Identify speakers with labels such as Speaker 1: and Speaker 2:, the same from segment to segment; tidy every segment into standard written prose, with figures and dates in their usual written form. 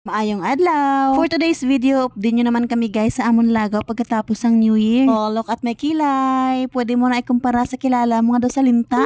Speaker 1: Maayong adlaw! For today's video, update nyo naman kami guys sa amon lagaw pagkatapos ng New Year. Oh, look at my kilay! Pwede mo na ikumpara sa kilala mga daw sa linta.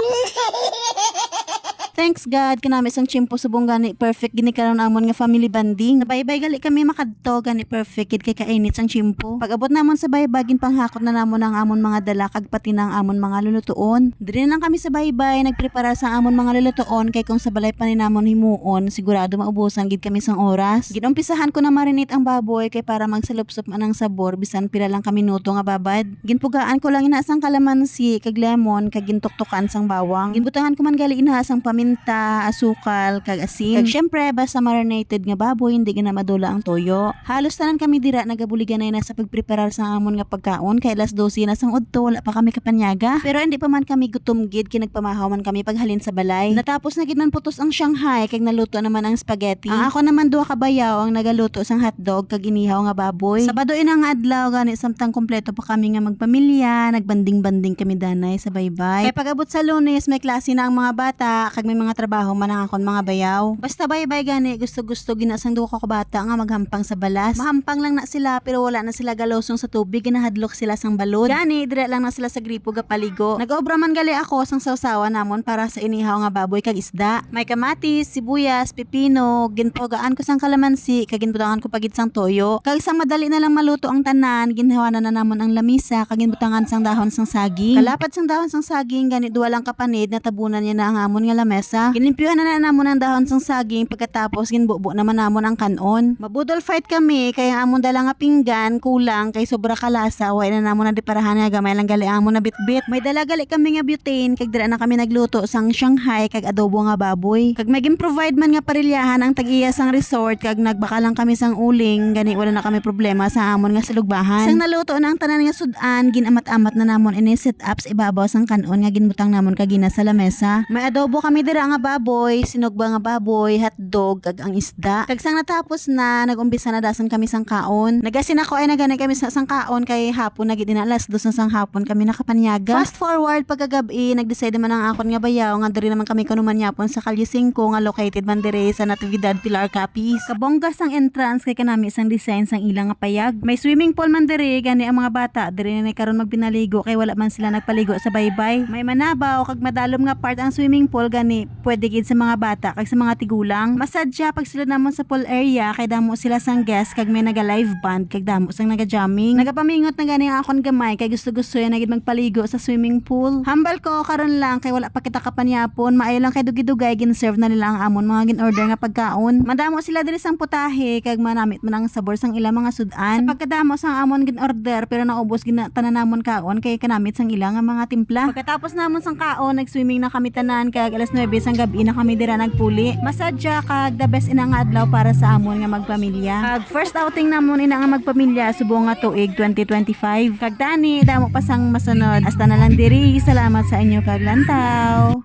Speaker 1: Thanks God, kanami isang chimpo subong gani perfect gini karon amon nga family banding. Nabaybay gali kami makadto gani perfect kid kay kainit sang chimpo. Pag abot namon sa baybagin panghakot na namon ang amon mga dala kag pati ng amon mga lulutuon. Diri na lang kami sa baybay nagprepara sa amon mga lulutuon kay kung sa balay pa ni namon himuon sigurado maubusan gid kami sang oras. Ginumpisahan ko na marinate ang baboy kay para magsalupsop man ang sabor bisan pila lang ka minuto nga babad. Ginpugaan ko lang ina sang kalamansi kag lemon kag gintuktukan sang bawang. Ginbutangan ko man gali ina sang paminta, asukal, kag asin. Kag syempre, basta marinated nga baboy, hindi gina madula ang toyo. Halos tanan kami dira nagabuligan na sa pagpreparar sa amon nga pagkaon kay alas 12 na sang udto, wala pa kami kapanyaga. Pero hindi pa man kami gutom gid kinagpamahaw man kami paghalin sa balay. Natapos na gid man putos ang Shanghai kag naluto naman ang spaghetti. Ang ako naman duha ka bayaw ang nagaluto sang hotdog kag inihaw nga baboy. Sabado inang adlaw gani samtang kompleto pa kami nga magpamilya, nagbanding-banding kami danay sa baybay. Kay pag-abot sa Lunes may klase na ang mga bata kag may mga trabaho man ang akon mga bayaw. Basta baybay gani gusto-gusto ginasang duha ka bata nga maghampang sa balas. Mahampang lang na sila pero wala na sila galosong sa tubig ginahadlok sila sang balod. Gani dire lang na sila sa gripo gapaligo. Nag-obra man gali ako sang sawsawa namon para sa inihaw nga baboy kag isda. May kamatis, sibuyas, pipino, ginpogaan ko sang kalamansi kag ginbutangan ko pagit sang toyo. Kag sang madali na lang maluto ang tanan, ginhawanan na namon ang lamisa kag ginbutangan sang dahon sang saging. Kalapat sang dahon sang saging gani duwa lang kapanid na tabunan niya na ang amon nga lamesa. Ginlimpyuhan na namon ang dahon sang saging pagkatapos ginbubo naman namon ang kanon. Mabudol fight kami kay ang amon dala nga pinggan kulang kay sobra kalasa way na namon na diparahan nga gamay lang gali amon na bitbit. May dala gali kami nga butane kag dira na kami nagluto sang Shanghai kag adobo nga baboy. Kag may provide man nga parilyahan ang tag-iya sang resort kag nagbaka lang kami sang uling gani wala na kami problema sa amon nga silugbahan. Sang naluto na ang tanan nga sudan ginamat-amat na namon ini set up sa ibabaw sang kanon nga ginbutang namon kag gina sa lamesa. May adobo kami dira nga baboy, sinugba nga baboy, hotdog, kag ang isda. Kag sang natapos na, nagumpisa na dasan kami sang kaon. Nagasin ako ay nagani kami sa sang kaon kay hapon na gid na alas 2 na sang hapon kami nakapanyaga. Fast forward pagkagabi, nag-decide man ang akon nga bayaw nga diri naman kami kanuman yapon sa Kalye 5 nga located man dire sa Natividad Pilar Capiz. Kabongga sang entrance kay kanami isang design sang ilang nga payag. May swimming pool man dire gani ang mga bata dire na karon magpinaligo kay wala man sila nagpaligo sa baybay. May manabaw kag madalom nga part ang swimming pool gani pwede gid sa mga bata kag sa mga tigulang. Masadya pag sila namon sa pool area kay damo sila sang guest kag may naga live band kag damo sang naga jamming. Nagapamingot na gani ang akon gamay kay gusto-gusto yan gid magpaligo sa swimming pool. Hambal ko karon lang kay wala pa kita kapanyapon, maayo lang kay dugay-dugay gin-serve na nila ang amon mga gin-order nga pagkaon. Madamo sila diri sang putahe kag manamit man ang sabor sang ilang mga sudan. Sa pagkadamo sang amon gin-order pero naubos tanan namon kaon kay kanamit sang ilang nga mga timpla. Pagkatapos namon sang kaon, nag-swimming na kami tanan kag alas 9 sang gabi na kami dira nagpuli. Masadya kag the best ina nga adlaw para sa amon nga magpamilya. Kag first outing namon ina nga magpamilya subong nga tuig 2025. Kag tani damo pa sang masunod. Hasta na lang diri. Salamat sa inyo kag lantaw.